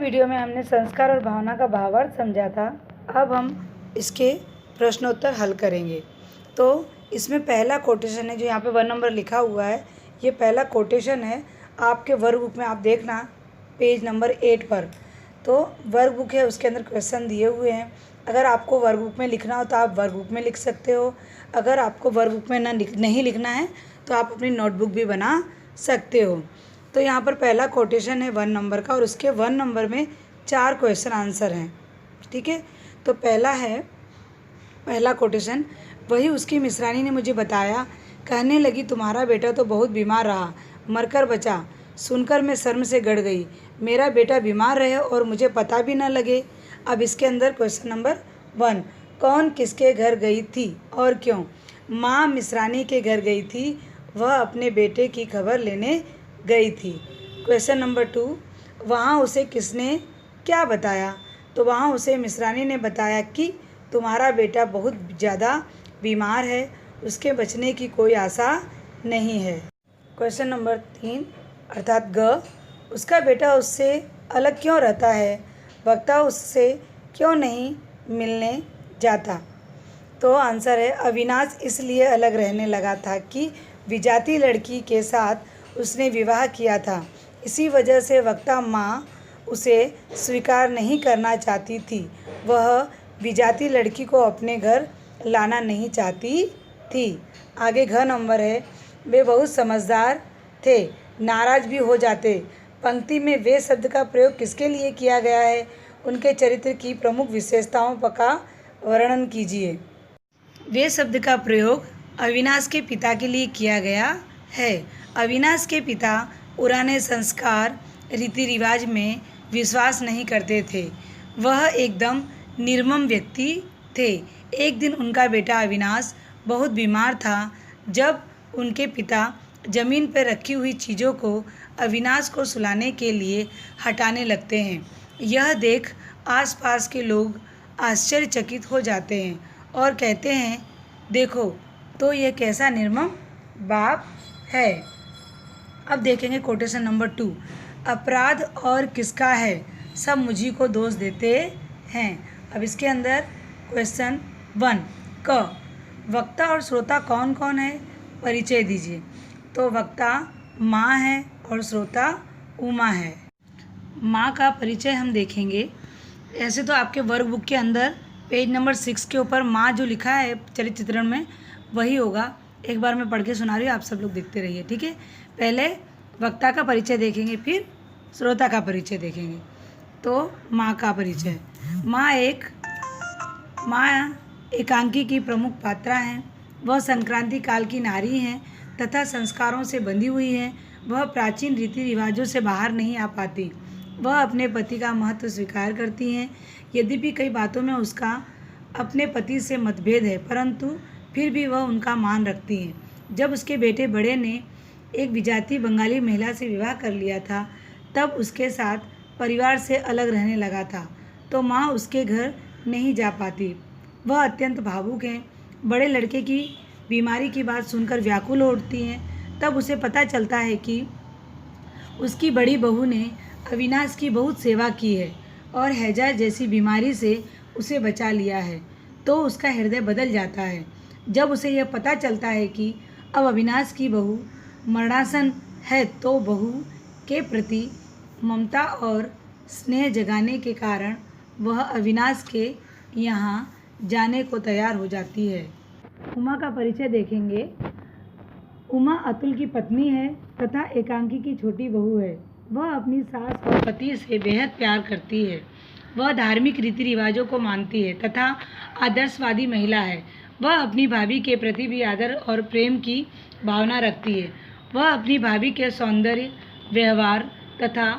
Video में हमने संस्कार और भावना का भावार्थ समझा था। अब हम इसके प्रश्नोत्तर हल करेंगे। तो इसमें पहला कोटेशन है जो यहाँ पे 1 नंबर लिखा हुआ है, ये पहला कोटेशन है। आपके वर्कबुक में आप देखना पेज नंबर 8 पर, तो वर्कबुक है उसके अंदर क्वेश्चन दिए हुए हैं। अगर आपको वर्कबुक में लिखना हो तो आप वर्कबुक में लिख सकते हो। अगर आपको वर्कबुक में नहीं लिखना है तो आप अपनी नोटबुक भी बना सकते हो। तो यहाँ पर पहला कोटेशन है 1 नंबर का और उसके 1 नंबर में 4 क्वेश्चन आंसर हैं। ठीक है, तो पहला कोटेशन, वही उसकी मिस्रानी ने मुझे बताया, कहने लगी तुम्हारा बेटा तो बहुत बीमार रहा, मरकर बचा। सुनकर मैं शर्म से गड़ गई, मेरा बेटा बीमार रहे और मुझे पता भी न लगे। अब इसके अंदर क्वेश्चन नंबर 1, कौन किसके घर गई थी और क्यों? माँ मिस्रानी के घर गई थी, वह अपने बेटे की खबर लेने गई थी। क्वेश्चन नंबर 2, वहाँ उसे किसने क्या बताया? तो वहाँ उसे मिस्रानी ने बताया कि तुम्हारा बेटा बहुत ज़्यादा बीमार है, उसके बचने की कोई आशा नहीं है। क्वेश्चन नंबर 3 अर्थात ग, उसका बेटा उससे अलग क्यों रहता है? वक्ता उससे क्यों नहीं मिलने जाता? तो आंसर है अविनाश इसलिए अलग रहने लगा था कि विजाती लड़की के साथ उसने विवाह किया था। इसी वजह से वक्ता माँ उसे स्वीकार नहीं करना चाहती थी। वह विजाती लड़की को अपने घर लाना नहीं चाहती थी। आगे घ नंबर है, वे बहुत समझदार थे, नाराज भी हो जाते। पंक्ति में वे शब्द का प्रयोग किसके लिए किया गया है? उनके चरित्र की प्रमुख विशेषताओं का वर्णन कीजिए। वे शब्द का प्रयोग अविनाश के पिता के लिए किया गया है। अविनाश के पिता पुराने संस्कार रीति रिवाज में विश्वास नहीं करते थे। वह एकदम निर्मम व्यक्ति थे। एक दिन उनका बेटा अविनाश बहुत बीमार था। जब उनके पिता जमीन पर रखी हुई चीज़ों को अविनाश को सुलाने के लिए हटाने लगते हैं। यह देख आसपास के लोग आश्चर्यचकित हो जाते हैं और कहते हैं, देखो तो यह कैसा निर्मम बाप है। अब देखेंगे कोटेशन नंबर 2, अपराध और किसका है? सब मुझी को दोष देते हैं। अब इसके अंदर क्वेश्चन 1 क, वक्ता और श्रोता कौन कौन है? परिचय दीजिए। तो वक्ता माँ है और श्रोता उमा है। माँ का परिचय हम देखेंगे। ऐसे तो आपके वर्कबुक के अंदर पेज नंबर 6 के ऊपर माँ जो लिखा है चरित्र चित्रण में वही होगा। एक बार मैं पढ़ के सुना रही हूँ, आप सब लोग देखते रहिए। ठीक है, पहले वक्ता का परिचय देखेंगे, फिर श्रोता का परिचय देखेंगे। तो माँ का परिचय, माँ एकांकी की प्रमुख पात्रा हैं। वह संक्रांति काल की नारी हैं तथा संस्कारों से बंधी हुई हैं। वह प्राचीन रीति रिवाजों से बाहर नहीं आ पाती। वह अपने पति का महत्व स्वीकार करती हैं। यद्यपि कई बातों में उसका अपने पति से मतभेद है, परंतु फिर भी वह उनका मान रखती हैं। जब उसके बेटे बड़े ने एक विजाती बंगाली महिला से विवाह कर लिया था, तब उसके साथ परिवार से अलग रहने लगा था, तो माँ उसके घर नहीं जा पाती। वह अत्यंत भावुक हैं। बड़े लड़के की बीमारी की बात सुनकर व्याकुल हो उठती हैं। तब उसे पता चलता है कि उसकी बड़ी बहू ने अविनाश की बहुत सेवा की है और हैजा जैसी बीमारी से उसे बचा लिया है, तो उसका हृदय बदल जाता है। जब उसे यह पता चलता है कि अब अविनाश की बहू मरणासन है, तो बहू के प्रति ममता और स्नेह जगाने के कारण वह अविनाश के यहाँ जाने को तैयार हो जाती है। उमा का परिचय देखेंगे। उमा अतुल की पत्नी है तथा एकांकी की छोटी बहू है। वह अपनी सास और पति से बेहद प्यार करती है। वह धार्मिक रीति रिवाजों को मानती है तथा आदर्शवादी महिला है। वह अपनी भाभी के प्रति भी आदर और प्रेम की भावना रखती है। वह अपनी भाभी के सौंदर्य, व्यवहार तथा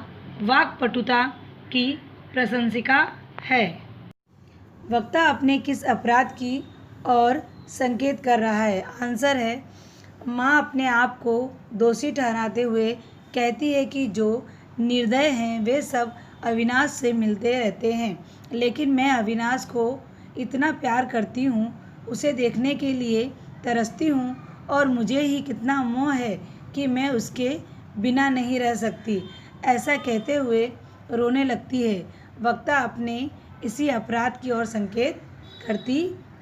वाक्पटुता की प्रशंसिका है। वक्ता अपने किस अपराध की ओर संकेत कर रहा है? आंसर है, माँ अपने आप को दोषी ठहराते हुए कहती है कि जो निर्दय हैं वे सब अविनाश से मिलते रहते हैं, लेकिन मैं अविनाश को इतना प्यार करती हूँ, उसे देखने के लिए तरसती हूँ और मुझे ही कितना मोह है कि मैं उसके बिना नहीं रह सकती। ऐसा कहते हुए रोने लगती है। वक्ता अपने इसी अपराध की ओर संकेत करती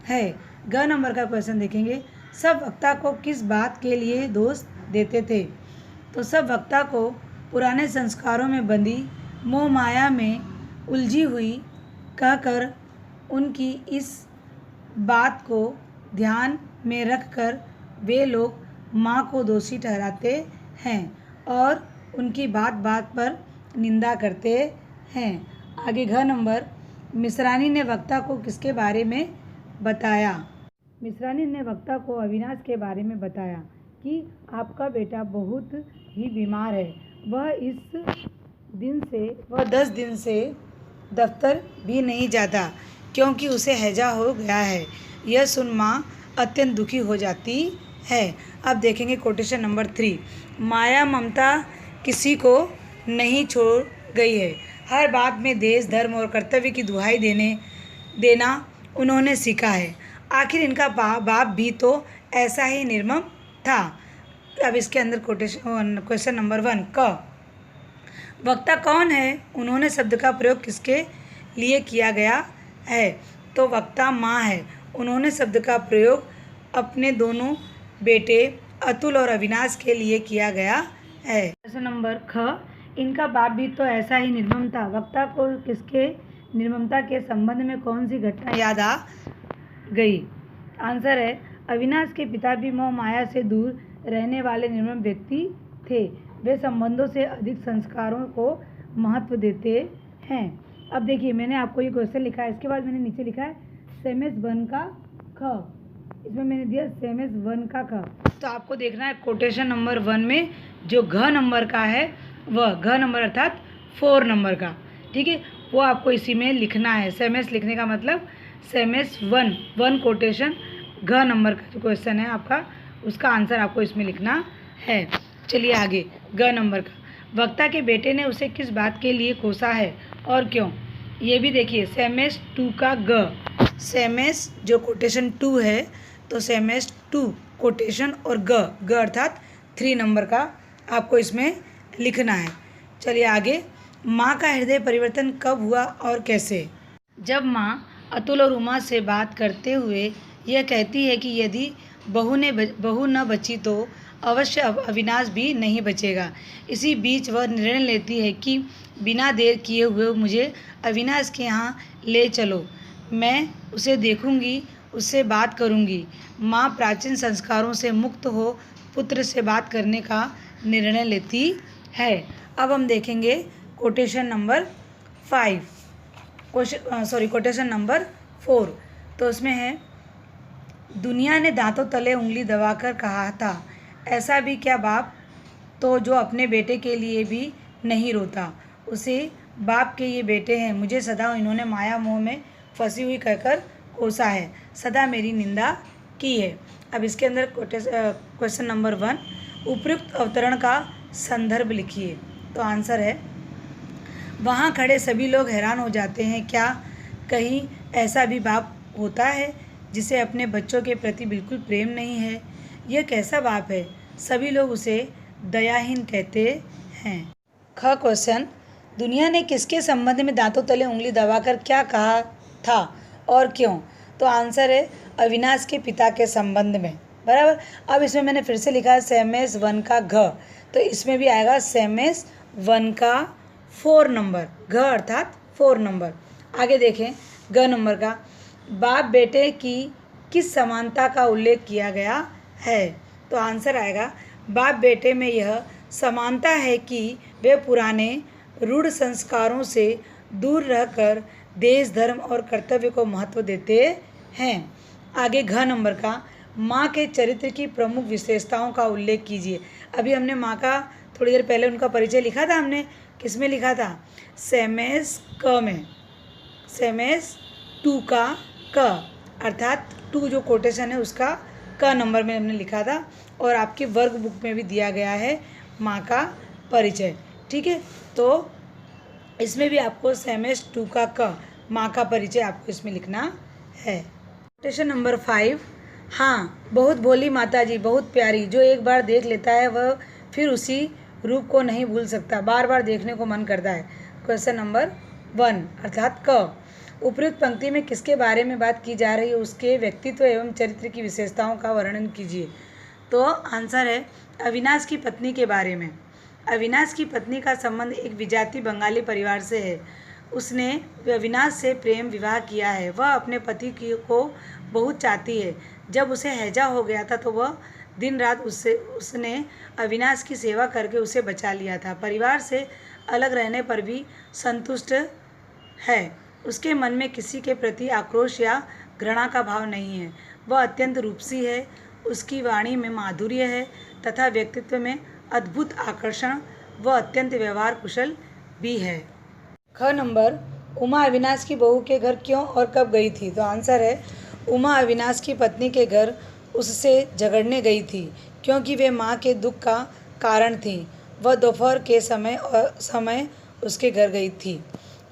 है। ग नंबर का क्वेश्चन देखेंगे। सब वक्ता को किस बात के लिए दोष देते थे? तो सब वक्ता को पुराने संस्कारों में बंधी मोह माया में उलझी हुई कहकर उनकी इस बात को ध्यान में रखकर वे लोग माँ को दोषी ठहराते हैं और उनकी बात बात पर निंदा करते हैं। आगे घ नंबर, मिश्रानी ने वक्ता को किसके बारे में बताया? मिश्रानी ने वक्ता को अविनाश के बारे में बताया कि आपका बेटा बहुत ही बीमार है। वह 10 दिन से दफ्तर भी नहीं जाता क्योंकि उसे हैजा हो गया है। यह सुन माँ अत्यंत दुखी हो जाती है। अब देखेंगे कोटेशन नंबर 3। माया ममता किसी को नहीं छोड़ गई है। हर बात में देश, धर्म और कर्तव्य की दुहाई देना उन्होंने सीखा है। आखिर इनका बाप भी तो ऐसा ही निर्मम था। अब इसके अंदर क्वेश्चन नंबर 1 क, वक्ता कौन है? उन्होंने शब्द का प्रयोग किसके लिए किया गया है? तो वक्ता माँ है। उन्होंने शब्द का प्रयोग अपने दोनों बेटे अतुल और अविनाश के लिए किया गया है। क्वेश्चन नंबर ख, इनका बाप भी तो ऐसा ही निर्मम था। वक्ता को किसके निर्ममता के संबंध में कौन सी घटना याद आ गई? आंसर है, अविनाश के पिता भी मोह माया से दूर रहने वाले निर्मम व्यक्ति थे। वे संबंधों से अधिक संस्कारों को महत्व देते हैं। अब देखिए, मैंने आपको ये क्वेश्चन लिखा है, इसके बाद मैंने नीचे लिखा है सेमेस 1 का ख। इसमें मैंने दिया सेमेस 1 का ख। तो आपको देखना है कोटेशन नंबर 1 में जो घ नंबर का है वह घ नंबर अर्थात 4 नंबर का, ठीक है, वो आपको इसी में लिखना है। सेमेस लिखने का मतलब सेमेस 1 कोटेशन घ नंबर का जो क्वेश्चन है आपका, उसका आंसर आपको इसमें लिखना है। चलिए आगे, ग नंबर का, वक्ता के बेटे ने उसे किस बात के लिए कोसा है और क्यों? ये भी देखिए, सेमेस 2 का ग। सेमेस जो कोटेशन 2 है तो सेमेस 2 कोटेशन और ग अर्थात 3 नंबर का आपको इसमें लिखना है। चलिए आगे, माँ का हृदय परिवर्तन कब हुआ और कैसे? जब माँ अतुल और उमा से बात करते हुए यह कहती है कि यदि बहू न बची तो अवश्य अविनाश भी नहीं बचेगा। इसी बीच वह निर्णय लेती है कि बिना देर किए हुए मुझे अविनाश के यहाँ ले चलो, मैं उसे देखूंगी, उससे बात करूंगी। माँ प्राचीन संस्कारों से मुक्त हो पुत्र से बात करने का निर्णय लेती है। अब हम देखेंगे कोटेशन नंबर 5, कोटेशन नंबर 4। तो उसमें है, दुनिया ने दांतों तले उंगली दबाकर कहा था, ऐसा भी क्या बाप तो जो अपने बेटे के लिए भी नहीं रोता। उसे बाप के ये बेटे हैं, मुझे सदा इन्होंने माया मोह में फंसी हुई कहकर कोसा है, सदा मेरी निंदा की है। अब इसके अंदर क्वेश्चन नंबर 1, उपयुक्त अवतरण का संदर्भ लिखिए। तो आंसर है, वहाँ खड़े सभी लोग हैरान हो जाते हैं, क्या कहीं ऐसा भी बाप होता है जिसे अपने बच्चों के प्रति बिल्कुल प्रेम नहीं है? यह कैसा बाप है? सभी लोग उसे दयाहीन कहते हैं। ख क्वेश्चन, दुनिया ने किसके संबंध में दांतों तले उंगली दबाकर क्या कहा था और क्यों? तो आंसर है, अविनाश के पिता के संबंध में, बराबर। अब इसमें मैंने फिर से लिखा है सेमेस 1 का घ, तो इसमें भी आएगा सेमेस 1 का 4 नंबर, घ अर्थात 4 नंबर। आगे देखें, ग नंबर का, बाप बेटे की किस समानता का उल्लेख किया गया है? तो आंसर आएगा, बाप बेटे में यह समानता है कि वे पुराने रूढ़ संस्कारों से दूर रहकर देश, धर्म और कर्तव्य को महत्व देते हैं। आगे घ नंबर का, माँ के चरित्र की प्रमुख विशेषताओं का उल्लेख कीजिए। अभी हमने माँ का थोड़ी देर पहले उनका परिचय लिखा था, हमने किस में लिखा था? सेमेस क में, सेमेस 2 का क अर्थात 2 जो कोटेशन है उसका क नंबर में हमने लिखा था, और आपकी वर्क बुक में भी दिया गया है माँ का परिचय, ठीक है। तो इसमें भी आपको सेमेस 2 का क माँ का परिचय आपको इसमें लिखना है। कोटेशन नंबर 5, हाँ बहुत भोली माता जी, बहुत प्यारी, जो एक बार देख लेता है वह फिर उसी रूप को नहीं भूल सकता, बार बार देखने को मन करता है। क्वेश्चन नंबर 1 अर्थात क। उपयुक्त पंक्ति में किसके बारे में बात की जा रही है, उसके व्यक्तित्व एवं चरित्र की विशेषताओं का वर्णन कीजिए। तो आंसर है अविनाश की पत्नी के बारे में। अविनाश की पत्नी का संबंध एक विजाति बंगाली परिवार से है। उसने अविनाश से प्रेम विवाह किया है। वह अपने पति को बहुत चाहती है। जब उसे हैजा हो गया था तो वह दिन रात उसने अविनाश की सेवा करके उसे बचा लिया था। परिवार से अलग रहने पर भी संतुष्ट है। उसके मन में किसी के प्रति आक्रोश या घृणा का भाव नहीं है। वह अत्यंत रूपसी है। उसकी वाणी में माधुर्य है तथा व्यक्तित्व में अद्भुत आकर्षण। वह अत्यंत व्यवहार कुशल भी है। ख नंबर, उमा अविनाश की बहू के घर क्यों और कब गई थी। तो आंसर है उमा अविनाश की पत्नी के घर उससे झगड़ने गई थी क्योंकि वे माँ के दुख का कारण थी। वह दोपहर के समय उसके घर गई थी।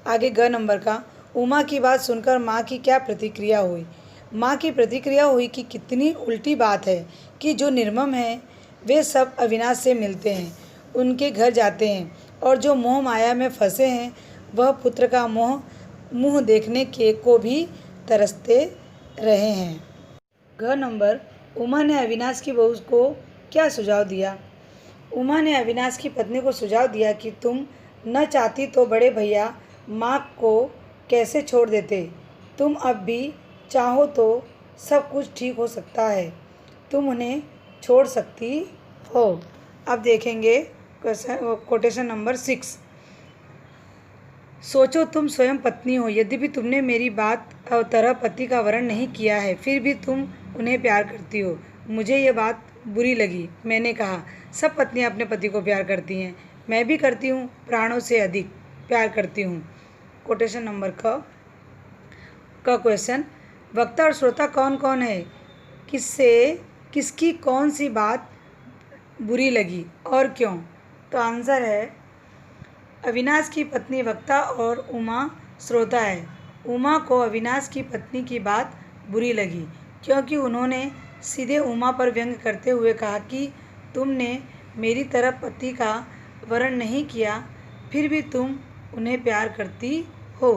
आगे ग नंबर का, उमा की बात सुनकर माँ की क्या प्रतिक्रिया हुई। माँ की प्रतिक्रिया हुई कि कितनी उल्टी बात है कि जो निर्मम है वे सब अविनाश से मिलते हैं, उनके घर जाते हैं, और जो मोह माया में फंसे हैं वह पुत्र का मुँह देखने के को भी तरसते रहे हैं। घ नंबर, उमा ने अविनाश की बहू को क्या सुझाव दिया। उमा ने अविनाश की पत्नी को सुझाव दिया कि तुम न चाहती तो बड़े भैया माँ को कैसे छोड़ देते। तुम अब भी चाहो तो सब कुछ ठीक हो सकता है। तुम उन्हें छोड़ सकती हो। अब देखेंगे कोटेशन नंबर 6। सोचो तुम स्वयं पत्नी हो। यद्यपि तुमने मेरी बात तरह पति का वर्ण नहीं किया है, फिर भी तुम उन्हें प्यार करती हो। मुझे ये बात बुरी लगी। मैंने कहा सब पत्नियां अपने पति को प्यार करती हैं। मैं भी करती हूँ, प्राणों से अधिक प्यार करती हूँ। कोटेशन नंबर क क्वेश्चन, वक्ता और श्रोता कौन कौन है। किसकी कौन सी बात बुरी लगी और क्यों। तो आंसर है अविनाश की पत्नी वक्ता और उमा श्रोता है। उमा को अविनाश की पत्नी की बात बुरी लगी क्योंकि उन्होंने सीधे उमा पर व्यंग करते हुए कहा कि तुमने मेरी तरह पति का वर्ण नहीं किया, फिर भी तुम उन्हें प्यार करती हो।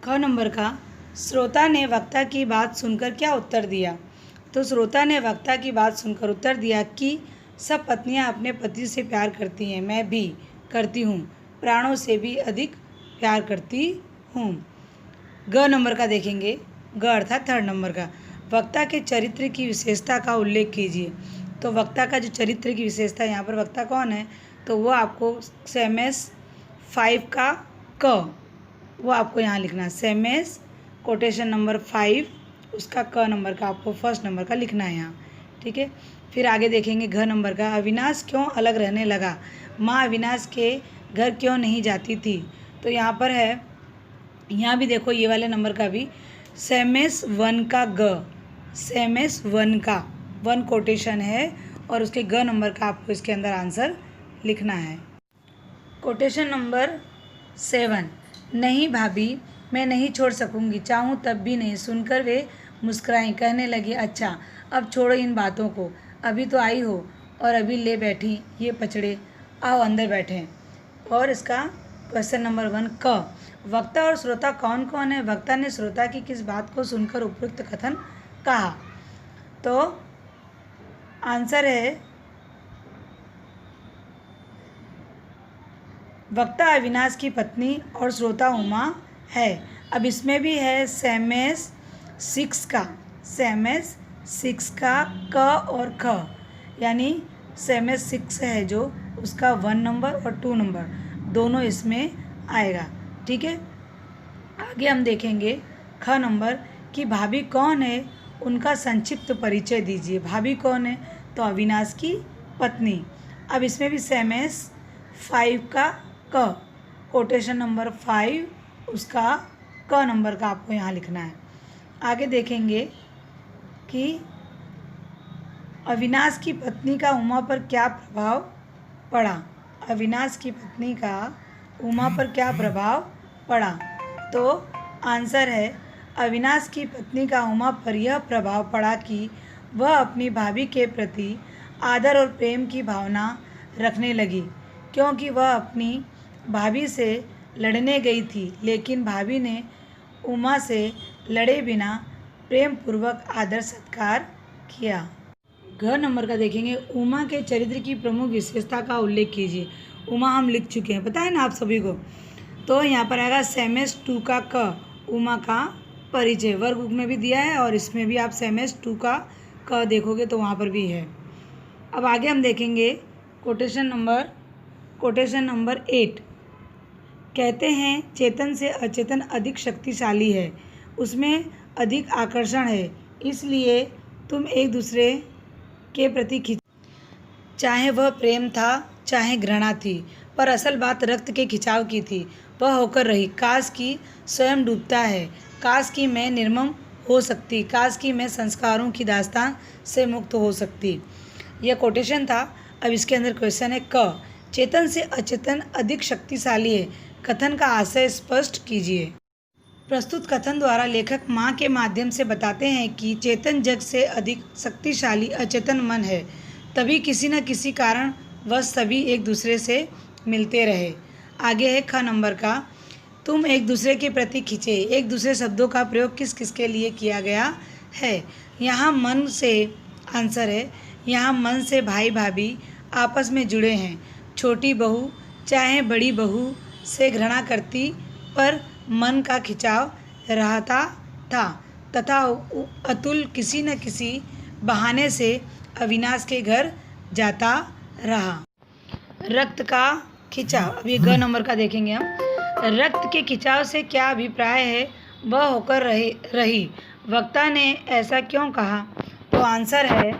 ख नंबर का, श्रोता ने वक्ता की बात सुनकर क्या उत्तर दिया। तो श्रोता ने वक्ता की बात सुनकर उत्तर दिया कि सब पत्नियां अपने पति से प्यार करती हैं, मैं भी करती हूँ, प्राणों से भी अधिक प्यार करती हूँ। ग नंबर का देखेंगे, ग अर्थात 3rd नंबर का, वक्ता के चरित्र की विशेषता का उल्लेख कीजिए। तो वक्ता का जो चरित्र की विशेषता, यहाँ पर वक्ता कौन है, तो वो आपको सेमेस 5 का क, वो आपको यहाँ लिखना है। सेमेस कोटेशन नंबर 5 उसका क नंबर का आपको 1st नंबर का लिखना है यहाँ, ठीक है। फिर आगे देखेंगे घ नंबर का, अविनाश क्यों अलग रहने लगा। माँ अविनाश के घर क्यों नहीं जाती थी। तो यहाँ पर है, यहाँ भी देखो ये वाले नंबर का भी सेमेस 1 का ग, सेमेस 1 का 1 कोटेशन है और उसके ग नंबर का आपको इसके अंदर आंसर लिखना है। कोटेशन नंबर 7, नहीं भाभी मैं नहीं छोड़ सकूंगी, चाहूँ तब भी नहीं। सुनकर वे मुस्कुराईं, कहने लगी अच्छा अब छोड़ो इन बातों को, अभी तो आई हो और अभी ले बैठी ये पचड़े, आओ अंदर बैठें। और इसका क्वेश्चन नंबर 1 क, वक्ता और श्रोता कौन कौन है। वक्ता ने श्रोता की किस बात को सुनकर उपयुक्त कथन कहा। तो आंसर है वक्ता अविनाश की पत्नी और श्रोता उमा है। अब इसमें भी है सेमेस 6 का, सेमेस 6 का क और ख, यानी सेमेस 6 है जो उसका 1 नंबर और 2 नंबर दोनों इसमें आएगा, ठीक है। आगे हम देखेंगे ख नंबर कि भाभी कौन है, उनका संक्षिप्त परिचय दीजिए। भाभी कौन है, तो अविनाश की पत्नी। अब इसमें भी सेमेस 5 का क, कोटेशन नंबर 5 उसका क नंबर का आपको यहाँ लिखना है। आगे देखेंगे कि अविनाश की पत्नी का उमा पर क्या प्रभाव पड़ा। अविनाश की पत्नी का उमा पर क्या प्रभाव पड़ा। तो आंसर है अविनाश की पत्नी का उमा पर यह प्रभाव पड़ा कि वह अपनी भाभी के प्रति आदर और प्रेम की भावना रखने लगी, क्योंकि वह अपनी भाभी से लड़ने गई थी, लेकिन भाभी ने उमा से लड़े बिना प्रेम पूर्वक आदर सत्कार किया। घ नंबर का देखेंगे, उमा के चरित्र की प्रमुख विशेषता का उल्लेख कीजिए। उमा हम लिख चुके हैं, पता है ना आप सभी को। तो यहाँ पर आएगा सेमेस 2 का क, उमा का परिचय। वर्ग बुक में भी दिया है और इसमें भी आप सेमेस 2 का क देखोगे तो वहाँ पर भी है। अब आगे हम देखेंगे कोटेशन नंबर 8। कहते हैं चेतन से अचेतन अधिक शक्तिशाली है, उसमें अधिक आकर्षण है, इसलिए तुम एक दूसरे के प्रति खिंच, चाहे वह प्रेम था चाहे घृणा थी, पर असल बात रक्त के खिंचाव की थी। वह होकर रही, काश कि स्वयं डूबता है, काश कि मैं निर्मम हो सकती, काश कि मैं संस्कारों की दास्तान से मुक्त हो सकती। यह कोटेशन था। अब इसके अंदर क्वेश्चन है क, चेतन से अचेतन अधिक शक्तिशाली है, कथन का आशय स्पष्ट कीजिए। प्रस्तुत कथन द्वारा लेखक माँ के माध्यम से बताते हैं कि चेतन जग से अधिक शक्तिशाली अचेतन मन है, तभी किसी न किसी कारण वह सभी एक दूसरे से मिलते रहे। आगे है ख नंबर का, तुम एक दूसरे के प्रति खिंचे। एक दूसरे शब्दों का प्रयोग किस किस के लिए किया गया है। यहाँ मन से आंसर है, यहाँ मन से भाई भाभी आपस में जुड़े हैं। छोटी बहू चाहे बड़ी बहू से घृणा करती, पर मन का खिंचाव रहता था, तथा अतुल किसी न किसी बहाने से अविनाश के घर जाता रहा। रक्त का खिंचाव, अभी ग नंबर का देखेंगे हम। रक्त के खिंचाव से क्या अभिप्राय है, वह होकर रही। वक्ता ने ऐसा क्यों कहा। तो आंसर है,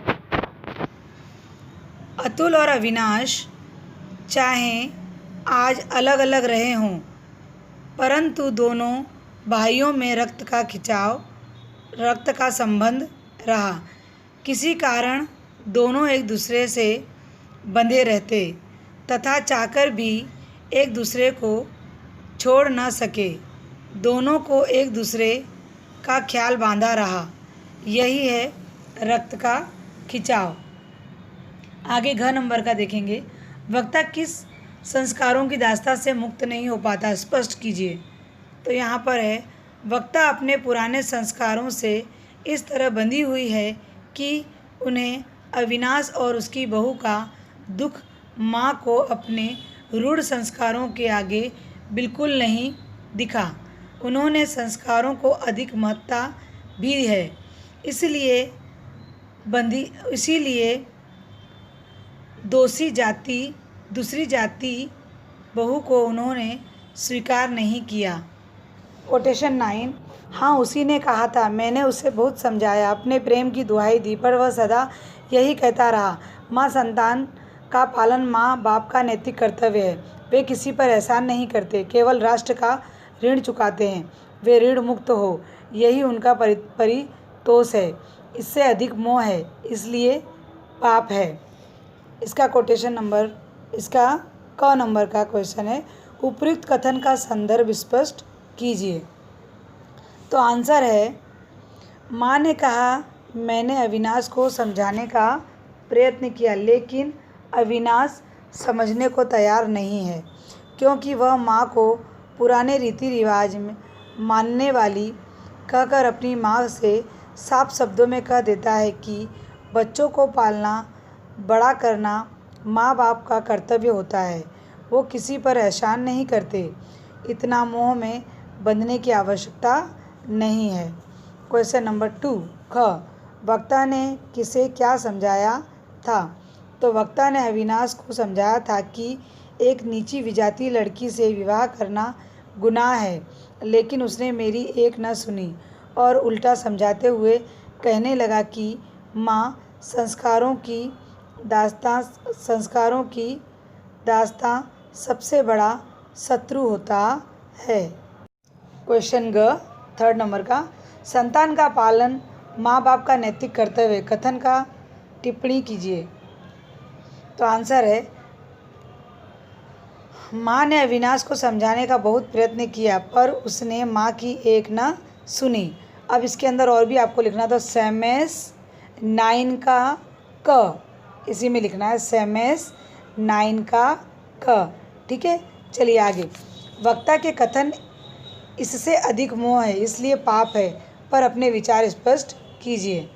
अतुल और अविनाश चाहे आज अलग अलग रहे हों, परंतु दोनों भाइयों में रक्त का संबंध रहा। किसी कारण दोनों एक दूसरे से बंधे रहते तथा चाहकर भी एक दूसरे को छोड़ न सके। दोनों को एक दूसरे का ख्याल बांधा रहा। यही है रक्त का खिंचाव। आगे घ नंबर का देखेंगे, वक्ता किस संस्कारों की दास्ता से मुक्त नहीं हो पाता, स्पष्ट कीजिए। तो यहाँ पर है, वक्ता अपने पुराने संस्कारों से इस तरह बंधी हुई है कि उन्हें अविनाश और उसकी बहू का दुख माँ को अपने रूढ़ संस्कारों के आगे बिल्कुल नहीं दिखा। उन्होंने संस्कारों को अधिक महत्ता भी है, इसीलिए दूसरी जाति बहू को उन्होंने स्वीकार नहीं किया। कोटेशन 9, हाँ उसी ने कहा था, मैंने उसे बहुत समझाया, अपने प्रेम की दुहाई दी, पर वह सदा यही कहता रहा। माँ संतान का पालन माँ बाप का नैतिक कर्तव्य है। वे किसी पर एहसान नहीं करते, केवल राष्ट्र का ऋण चुकाते हैं। वे ऋण मुक्त हो, यही उनका परितोष है। इससे अधिक मोह है, इसलिए पाप है। इसका क नंबर का क्वेश्चन है, उपयुक्त कथन का संदर्भ स्पष्ट कीजिए। तो आंसर है, माँ ने कहा, मैंने अविनाश को समझाने का प्रयत्न किया, लेकिन अविनाश समझने को तैयार नहीं है, क्योंकि वह माँ को पुराने रीति रिवाज में मानने वाली कहकर अपनी माँ से साफ शब्दों में कह देता है कि बच्चों को पालना बड़ा करना माँ बाप का कर्तव्य होता है। वो किसी पर एहसान नहीं करते। इतना मोह में बंधने की आवश्यकता नहीं है। क्वेश्चन नंबर 2 ख, वक्ता ने किसे क्या समझाया था। तो वक्ता ने अविनाश को समझाया था कि एक नीची विजातीय लड़की से विवाह करना गुनाह है, लेकिन उसने मेरी एक न सुनी और उल्टा समझाते हुए कहने लगा कि माँ संस्कारों की दास्तां सबसे बड़ा शत्रु होता है। क्वेश्चन ग 3 नंबर का, संतान का पालन माँ बाप का नैतिक कर्तव्य, कथन का टिप्पणी कीजिए। तो आंसर है, माँ ने अविनाश को समझाने का बहुत प्रयत्न किया, पर उसने माँ की एक न सुनी। अब इसके अंदर और भी आपको लिखना, तो सेमेस 9 का क, इसी में लिखना है, सेमेस 9 का क, ठीक है। चलिए आगे। वक्ता के कथन इससे अधिक मोह है इसलिए पाप है, पर अपने विचार स्पष्ट कीजिए।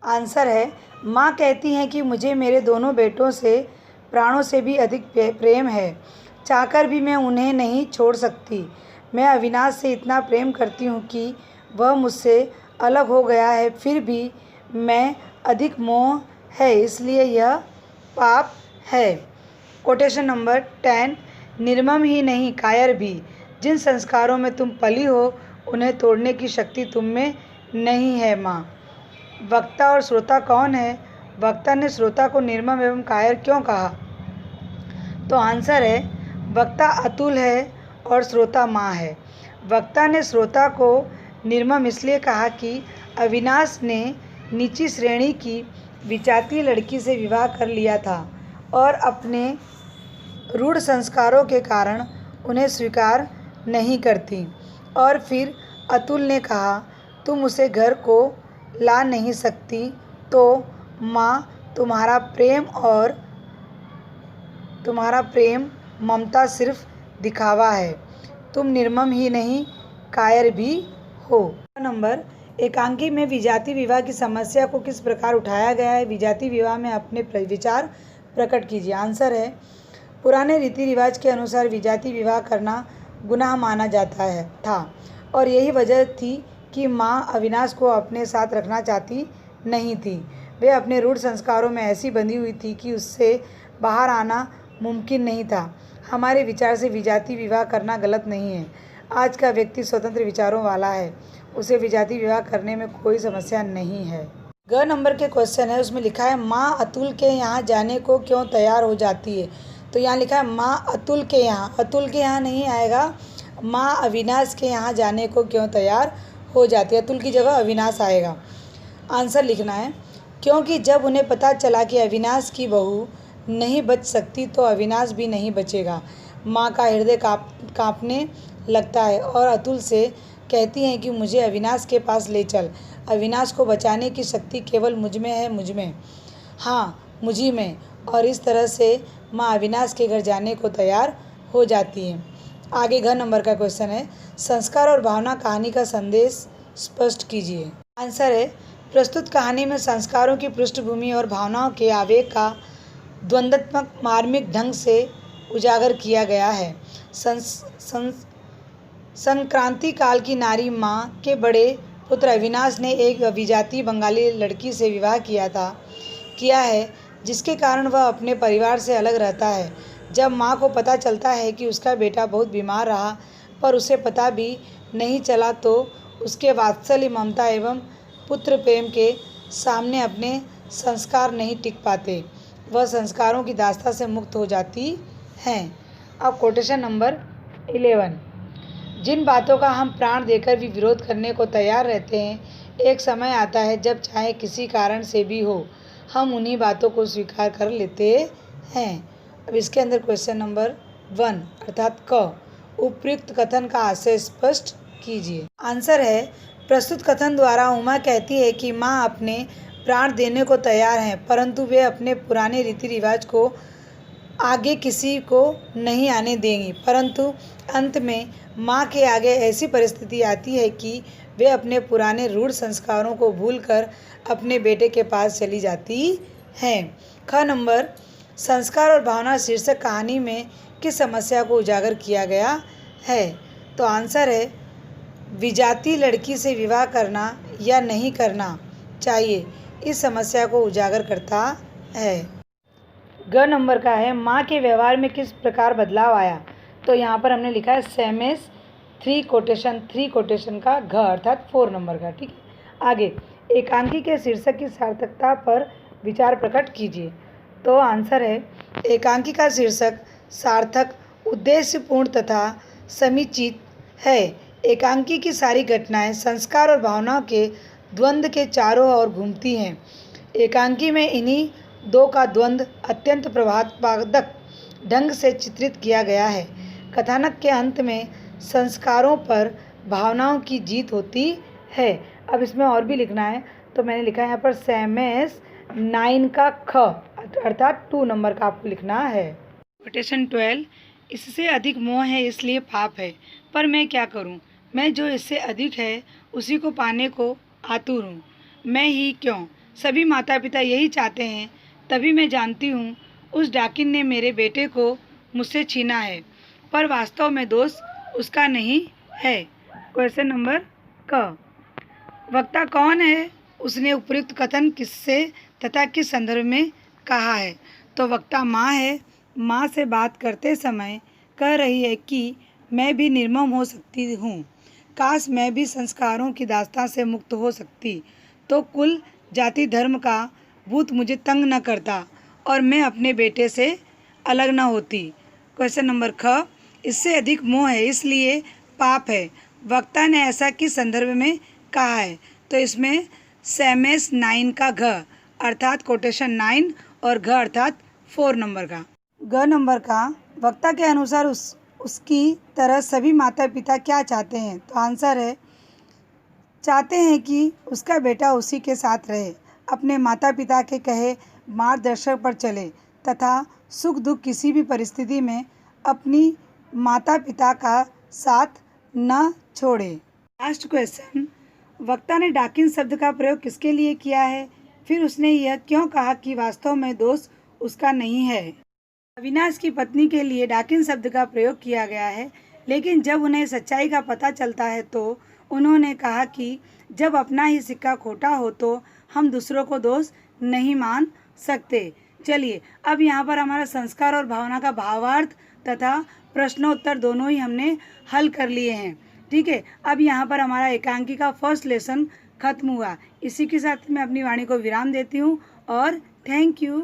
आंसर है, माँ कहती हैं कि मुझे मेरे दोनों बेटों से प्राणों से भी अधिक प्रेम है, चाहकर भी मैं उन्हें नहीं छोड़ सकती। मैं अविनाश से इतना प्रेम करती हूँ कि वह मुझसे अलग हो गया है, फिर भी मैं अधिक मोह है इसलिए यह पाप है। कोटेशन नंबर 10, निर्मम ही नहीं कायर भी, जिन संस्कारों में तुम पली हो उन्हें तोड़ने की शक्ति तुम में नहीं है माँ। वक्ता और श्रोता कौन है? वक्ता ने श्रोता को निर्मम एवं कायर क्यों कहा? तो आंसर है, वक्ता अतुल है और श्रोता माँ है। वक्ता ने श्रोता को निर्मम इसलिए कहा कि अविनाश ने नीची श्रेणी की विजातीय लड़की से विवाह कर लिया था और अपने रूढ़ संस्कारों के कारण उन्हें स्वीकार नहीं करती। और फिर अतुल ने कहा, तुम उसे घर को ला नहीं सकती, तो माँ तुम्हारा प्रेम ममता सिर्फ दिखावा है, तुम निर्मम ही नहीं कायर भी हो। नंबर, एकांकी में विजातीय विवाह की समस्या को किस प्रकार उठाया गया है? विजातीय विवाह में अपने विचार प्रकट कीजिए। आंसर है, पुराने रीति रिवाज के अनुसार विजातीय विवाह करना गुनाह माना जाता था और यही वजह थी कि माँ अविनाश को अपने साथ रखना चाहती नहीं थी। वे अपने रूढ़ संस्कारों में ऐसी बंधी हुई थी कि उससे बाहर आना मुमकिन नहीं था। हमारे विचार से विजातीय विवाह करना गलत नहीं है। आज का व्यक्ति स्वतंत्र विचारों वाला है, उसे विजातीय विवाह करने में कोई समस्या नहीं है। ग नंबर के क्वेश्चन है, उसमें लिखा है माँ अतुल के यहाँ जाने को क्यों तैयार हो जाती है? तो यहाँ लिखा है माँ अतुल के यहाँ, अतुल के यहाँ नहीं आएगा, माँ अविनाश के यहाँ जाने को क्यों तैयार हो जाती है, अतुल की जगह अविनाश आएगा। आंसर लिखना है, क्योंकि जब उन्हें पता चला कि अविनाश की बहू नहीं बच सकती तो अविनाश भी नहीं बचेगा। माँ का हृदय कांपने लगता है और अतुल से कहती हैं कि मुझे अविनाश के पास ले चल। अविनाश को बचाने की शक्ति केवल मुझ में है, मुझी में। और इस तरह से माँ अविनाश के घर जाने को तैयार हो जाती है। आगे घ नंबर का क्वेश्चन है, संस्कार और भावना कहानी का संदेश स्पष्ट कीजिए। आंसर है, प्रस्तुत कहानी में संस्कारों की पृष्ठभूमि और भावनाओं के आवेग का द्वंद्वात्मक मार्मिक ढंग से उजागर किया गया है। संक्रांति काल की नारी माँ के बड़े पुत्र अविनाश ने एक विजातीय बंगाली लड़की से विवाह किया है, जिसके कारण वह अपने परिवार से अलग रहता है। जब माँ को पता चलता है कि उसका बेटा बहुत बीमार रहा पर उसे पता भी नहीं चला, तो उसके वात्सल्य, ममता एवं पुत्र प्रेम के सामने अपने संस्कार नहीं टिक पाते, वह संस्कारों की दास्ता से मुक्त हो जाती हैं। अब कोटेशन नंबर 11, जिन बातों का हम प्राण देकर भी विरोध करने को तैयार रहते हैं, एक समय आता है जब चाहे किसी कारण से भी हो, हम उन्हीं बातों को स्वीकार कर लेते हैं। अब इसके अंदर क्वेश्चन नंबर 1 अर्थात क, उपयुक्त कथन का आशय स्पष्ट कीजिए। आंसर है, प्रस्तुत कथन द्वारा उमा कहती है कि माँ अपने प्राण देने को तैयार हैं, परंतु वे अपने पुराने रीति रिवाज को आगे किसी को नहीं आने देंगी। परंतु अंत में माँ के आगे ऐसी परिस्थिति आती है कि वे अपने पुराने रूढ़ संस्कारों को भूलकर अपने बेटे के पास चली जाती हैं। ख नंबर, संस्कार और भावना शीर्षक कहानी में किस समस्या को उजागर किया गया है? तो आंसर है, विजातीय लड़की से विवाह करना या नहीं करना चाहिए, इस समस्या को उजागर करता है। ग नंबर का है, माँ के व्यवहार में किस प्रकार बदलाव आया? तो यहाँ पर हमने लिखा है सेमेस 3 कोटेशन का घ अर्थात 4 नंबर का। ठीक है, आगे एकांकी के शीर्षक की सार्थकता पर विचार प्रकट कीजिए। तो आंसर है, एकांकी का शीर्षक सार्थक, उद्देश्यपूर्ण तथा समुचित है। एकांकी की सारी घटनाएं संस्कार और भावनाओं के द्वंद्व के चारों ओर घूमती हैं। एकांकी में इन्हीं दो का द्वंद्व अत्यंत प्रभावक ढंग से चित्रित किया गया है। कथानक के अंत में संस्कारों पर भावनाओं की जीत होती है। अब इसमें और भी लिखना है, तो मैंने लिखा है यहाँ पर सेमेस 9 का ख अर्थात 2 नंबर का आपको लिखना है। कोटेशन 12, इससे अधिक मोह है इसलिए पाप है, पर मैं क्या करूं? मैं जो इससे अधिक है उसी को पाने को आतुर हूँ। मैं ही क्यों, सभी माता पिता यही चाहते हैं। तभी मैं जानती हूँ उस डाकिन ने मेरे बेटे को मुझसे छीना है, पर वास्तव में दोष उसका नहीं है। क्वेश्चन नंबर क, वक्ता कौन है? उसने उपयुक्त कथन किससे तथा किस संदर्भ में कहा है? तो वक्ता माँ है। माँ से बात करते समय कह रही है कि मैं भी निर्मम हो सकती हूँ, काश मैं भी संस्कारों की दास्तां से मुक्त हो सकती, तो कुल जाति धर्म का भूत मुझे तंग न करता और मैं अपने बेटे से अलग न होती। क्वेश्चन नंबर ख, इससे अधिक मोह है इसलिए पाप है। वक्ता ने ऐसा किस संदर्भ में कहा है? तो इसमें सेमेस 9 का घ अर्थात कोटेशन 9 और घ अर्थात 4 नंबर का। ग नंबर का, वक्ता के अनुसार उसकी तरह सभी माता पिता क्या चाहते हैं? तो आंसर है, चाहते हैं कि उसका बेटा उसी के साथ रहे, अपने माता पिता के कहे मार्गदर्शन पर चले तथा सुख दुख किसी भी परिस्थिति में अपनी माता पिता का साथ न छोड़े। लास्ट क्वेश्चन, वक्ता ने डाकिन शब्द का प्रयोग किसके लिए किया है? फिर उसने यह क्यों कहा कि वास्तव में दोष उसका नहीं है? अविनाश की पत्नी के लिए डाकिन शब्द का प्रयोग किया गया है, लेकिन जब उन्हें सच्चाई का पता चलता है तो उन्होंने कहा कि जब अपना ही सिक्का खोटा हो तो हम दूसरों को दोष नहीं मान सकते। चलिए, अब यहाँ पर हमारा संस्कार और भावना का भावार्थ तथा प्रश्नोत्तर दोनों ही हमने हल कर लिए हैं। ठीक है, अब यहाँ पर हमारा एकांकी का फर्स्ट लेसन खत्म हुआ। इसी के साथ मैं अपनी वाणी को विराम देती हूँ और थैंक यू।